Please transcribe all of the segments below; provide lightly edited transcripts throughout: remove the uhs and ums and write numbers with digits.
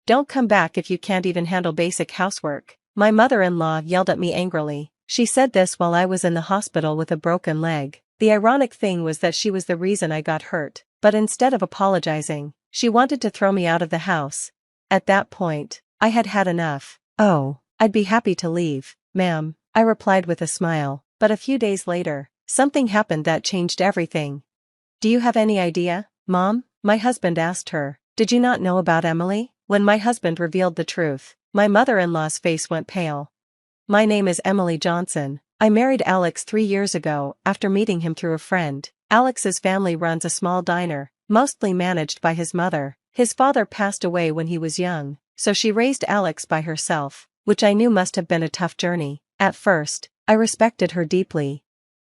Don't come back if you can't even handle basic housework. My mother-in-law yelled at me angrily. She said this while I was in the hospital with a broken leg. The ironic thing was that she was the reason I got hurt, but instead of apologizing, she wanted to throw me out of the house. At that point, I had had enough. "Oh, I'd be happy to leave, ma'am," I replied with a smile. But a few days later, something happened that changed everything. "Do you have any idea, Mom?" my husband asked her. "Did you not know about Emily?" When my husband revealed the truth, my mother-in-law's face went pale. "My name is Emily Johnson. I married Alex 3 years ago after meeting him through a friend. Alex's family runs a small diner, mostly managed by his mother. His father passed away when he was young, so she raised Alex by herself, which I knew must have been a tough journey. At first, I respected her deeply.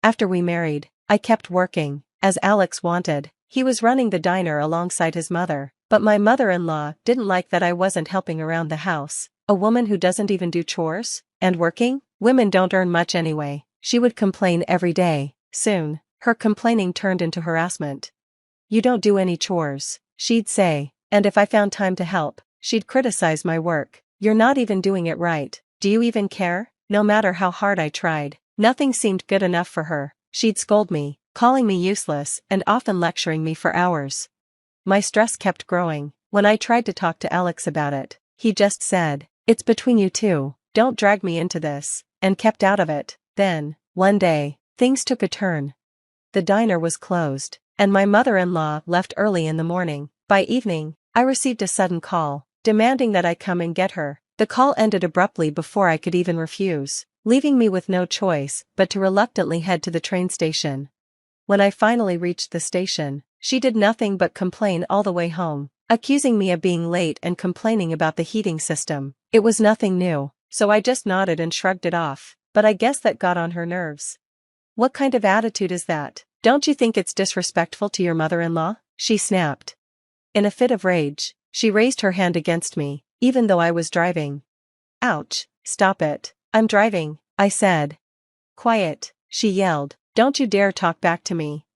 After we married, I kept working, as Alex wanted. He was running the diner alongside his mother, but my mother-in-law didn't like that I wasn't helping around the house. A woman who doesn't even do chores? And working? Women don't earn much anyway. She would complain every day. Soon, her complaining turned into harassment. "You don't do any chores," she'd say, and if I found time to help, she'd criticize my work. "You're not even doing it right. Do you even care?" No matter how hard I tried, nothing seemed good enough for her. She'd scold me, calling me useless and often lecturing me for hours. My stress kept growing. When I tried to talk to Alex about it, he just said, "It's between you two, don't drag me into this," and kept out of it. Then, one day, things took a turn. The diner was closed, and my mother-in-law left early in the morning. By evening, I received a sudden call, demanding that I come and get her. The call ended abruptly before I could even refuse, leaving me with no choice but to reluctantly head to the train station. When I finally reached the station, she did nothing but complain all the way home, accusing me of being late and complaining about the heating system. It was nothing new, so I just nodded and shrugged it off, but I guess that got on her nerves. "What kind of attitude is that? Don't you think it's disrespectful to your mother-in-law?" she snapped. In a fit of rage, she raised her hand against me, even though I was driving. "Ouch, stop it, I'm driving," I said. "Quiet," she yelled, "don't you dare talk back to me."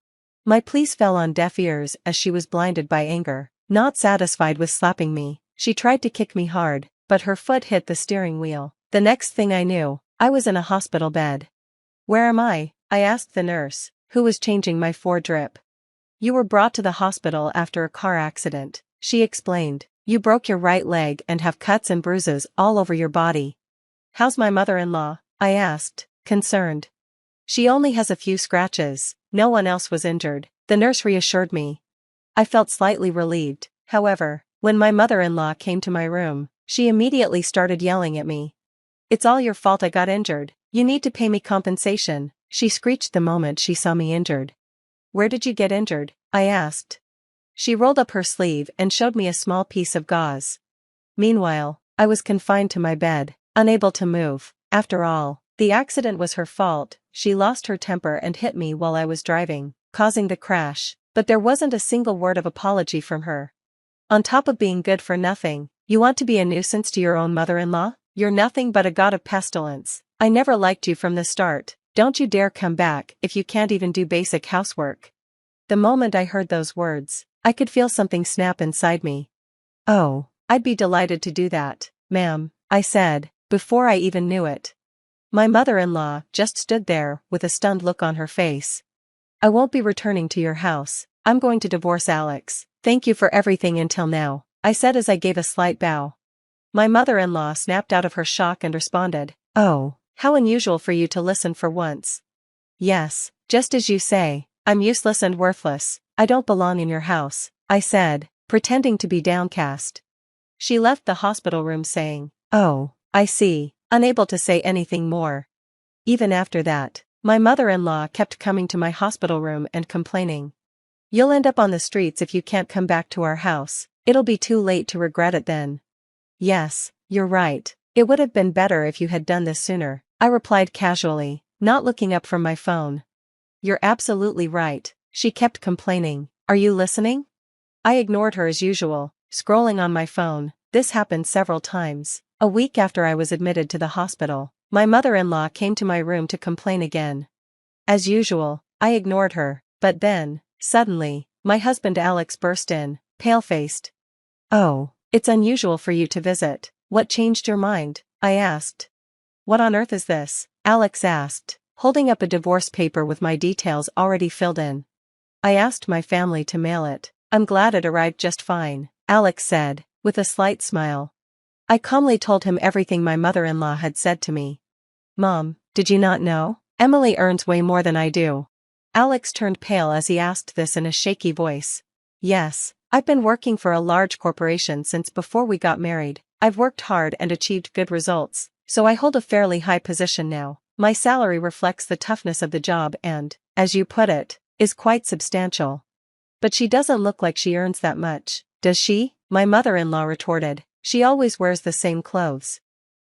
My pleas fell on deaf ears as she was blinded by anger. Not satisfied with slapping me, she tried to kick me hard, but her foot hit the steering wheel. The next thing I knew, I was in a hospital bed. "Where am I?" I asked the nurse, who was changing my drip. "You were brought to the hospital after a car accident," she explained. "You broke your right leg and have cuts and bruises all over your body." "How's my mother-in-law?" I asked, concerned. "She only has a few scratches, no one else was injured," the nurse reassured me. I felt slightly relieved. However, when my mother-in-law came to my room, she immediately started yelling at me. "It's all your fault I got injured. You need to pay me compensation," she screeched the moment she saw me injured. "Where did you get injured?" I asked. She rolled up her sleeve and showed me a small piece of gauze. Meanwhile, I was confined to my bed, unable to move. After all, the accident was her fault. She lost her temper and hit me while I was driving, causing the crash, but there wasn't a single word of apology from her. On top of being good for nothing, you want to be a nuisance to your own mother-in-law? You're nothing but a god of pestilence. I never liked you from the start. Don't you dare come back if you can't even do basic housework. The moment I heard those words, I could feel something snap inside me. "Oh, I'd be delighted to do that, ma'am," I said, before I even knew it. My mother-in-law just stood there with a stunned look on her face. "I won't be returning to your house. I'm going to divorce Alex. Thank you for everything until now," I said as I gave a slight bow. My mother-in-law snapped out of her shock and responded, "Oh, how unusual for you to listen for once. Yes, just as you say, I'm useless and worthless. I don't belong in your house," I said, pretending to be downcast. She left the hospital room saying, "Oh, I see," unable to say anything more. Even after that, my mother-in-law kept coming to my hospital room and complaining. "You'll end up on the streets if you can't come back to our house. It'll be too late to regret it then." "Yes, you're right. It would have been better if you had done this sooner," I replied casually, not looking up from my phone. "You're absolutely right," she kept complaining. "Are you listening?" I ignored her as usual, scrolling on my phone. This happened several times. A week after I was admitted to the hospital, my mother-in-law came to my room to complain again. As usual, I ignored her, but then, suddenly, my husband Alex burst in, pale-faced. "Oh, It's unusual for you to visit. What changed your mind? I asked. What on earth is this? Alex asked, holding up a divorce paper with my details already filled in. I asked my family to mail it. I'm glad it arrived just fine, Alex said, with a slight smile. I calmly told him everything my mother-in-law had said to me. Mom, did you not know? Emily earns way more than I do. Alex turned pale as he asked this in a shaky voice. Yes, I've been working for a large corporation since before we got married. I've worked hard and achieved good results, so I hold a fairly high position now. My salary reflects the toughness of the job and, as you put it, is quite substantial. But she doesn't look like she earns that much, does she? My mother-in-law retorted. She always wears the same clothes.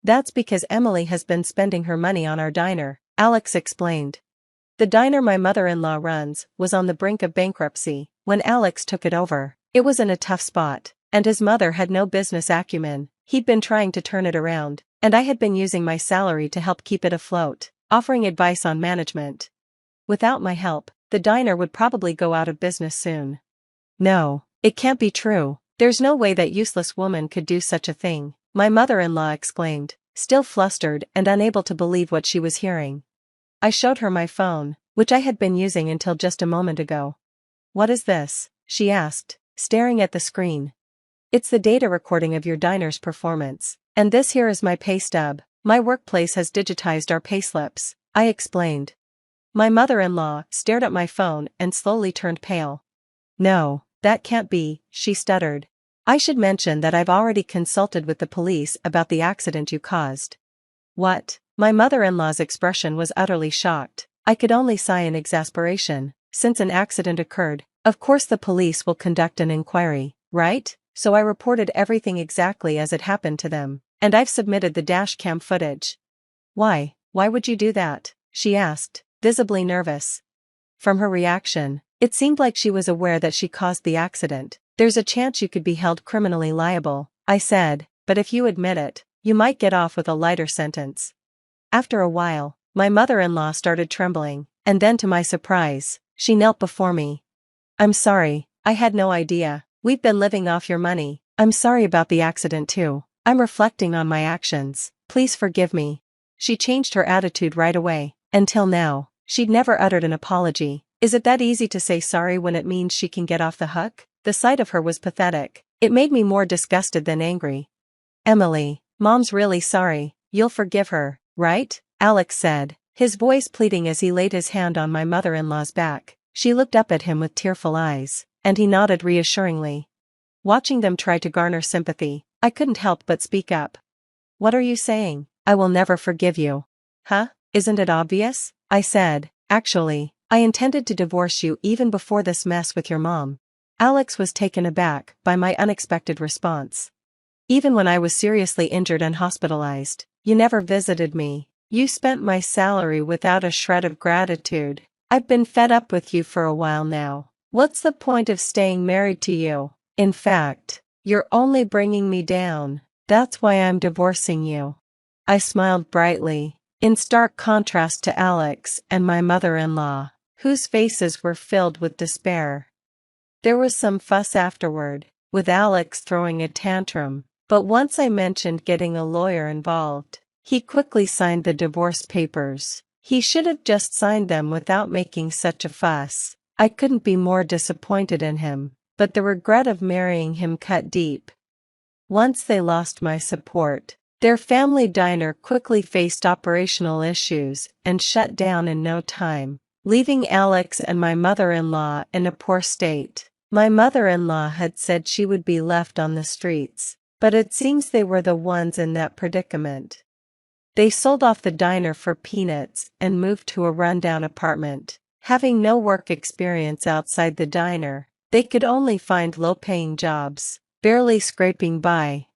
That's because Emily has been spending her money on our diner, Alex explained. The diner my mother-in-law runs was on the brink of bankruptcy when Alex took it over. It was in a tough spot, and his mother had no business acumen. He'd been trying to turn it around, and I had been using my salary to help keep it afloat, offering advice on management. Without my help, the diner would probably go out of business soon. No, it can't be true. There's no way that useless woman could do such a thing, my mother-in-law exclaimed, still flustered and unable to believe what she was hearing. I showed her my phone, which I had been using until just a moment ago. What is this? She asked, staring at the screen. It's the data recording of your diner's performance, and this here is my pay stub. My workplace has digitized our payslips, I explained. My mother-in-law stared at my phone and slowly turned pale. No, that can't be, she stuttered. I should mention that I've already consulted with the police about the accident you caused. What? My mother-in-law's expression was utterly shocked. I could only sigh in exasperation. Since an accident occurred, of course the police will conduct an inquiry, right? So I reported everything exactly as it happened to them, and I've submitted the dash cam footage. Why would you do that? She asked, visibly nervous. From her reaction, it seemed like she was aware that she caused the accident. There's a chance you could be held criminally liable, I said, but if you admit it, you might get off with a lighter sentence. After a while, my mother-in-law started trembling, and then to my surprise, she knelt before me. I'm sorry, I had no idea. We've been living off your money. I'm sorry about the accident too. I'm reflecting on my actions. Please forgive me. She changed her attitude right away. Until now, she'd never uttered an apology. Is it that easy to say sorry when it means she can get off the hook? The sight of her was pathetic. It made me more disgusted than angry. Emily, Mom's really sorry. You'll forgive her, right? Alex said, his voice pleading as he laid his hand on my mother-in-law's back. She looked up at him with tearful eyes, and he nodded reassuringly. Watching them try to garner sympathy, I couldn't help but speak up. What are you saying? I will never forgive you. Huh? Isn't it obvious? I said, actually, I intended to divorce you even before this mess with your mom. Alex was taken aback by my unexpected response. Even when I was seriously injured and hospitalized, you never visited me. You spent my salary without a shred of gratitude. I've been fed up with you for a while now. What's the point of staying married to you? In fact, you're only bringing me down. That's why I'm divorcing you. I smiled brightly, in stark contrast to Alex and my mother-in-law, whose faces were filled with despair. There was some fuss afterward, with Alex throwing a tantrum, but once I mentioned getting a lawyer involved, he quickly signed the divorce papers. He should have just signed them without making such a fuss. I couldn't be more disappointed in him, but the regret of marrying him cut deep. Once they lost my support, their family diner quickly faced operational issues and shut down in no time, leaving Alex and my mother-in-law in a poor state. My mother-in-law had said she would be left on the streets, but it seems they were the ones in that predicament. They sold off the diner for peanuts and moved to a rundown apartment. Having no work experience outside the diner, they could only find low-paying jobs, barely scraping by.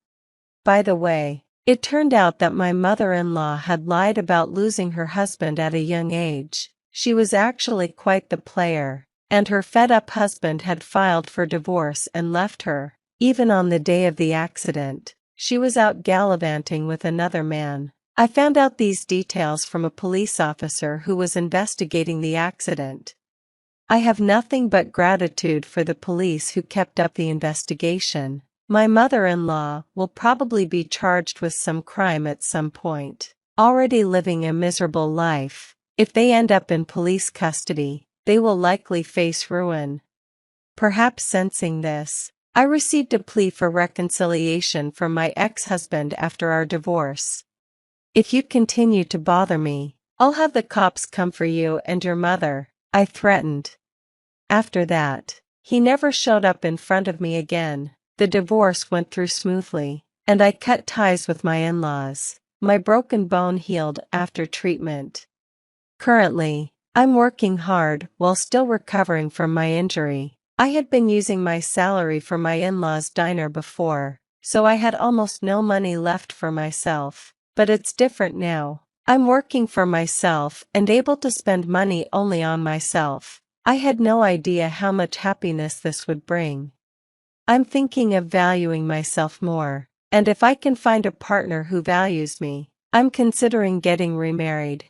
By the way, it turned out that my mother-in-law had lied about losing her husband at a young age. She was actually quite the player, and her fed-up husband had filed for divorce and left her. Even on the day of the accident, she was out gallivanting with another man. I found out these details from a police officer who was investigating the accident. I have nothing but gratitude for the police who kept up the investigation. My mother-in-law will probably be charged with some crime at some point. Already living a miserable life, if they end up in police custody, they will likely face ruin. Perhaps sensing this, I received a plea for reconciliation from my ex-husband after our divorce. If you continue to bother me, I'll have the cops come for you and your mother, I threatened. After that, he never showed up in front of me again. The divorce went through smoothly, and I cut ties with my in-laws. My broken bone healed after treatment. Currently, I'm working hard while still recovering from my injury. I had been using my salary for my in-laws' diner before, so I had almost no money left for myself. But it's different now. I'm working for myself and able to spend money only on myself. I had no idea how much happiness this would bring. I'm thinking of valuing myself more, and if I can find a partner who values me, I'm considering getting remarried.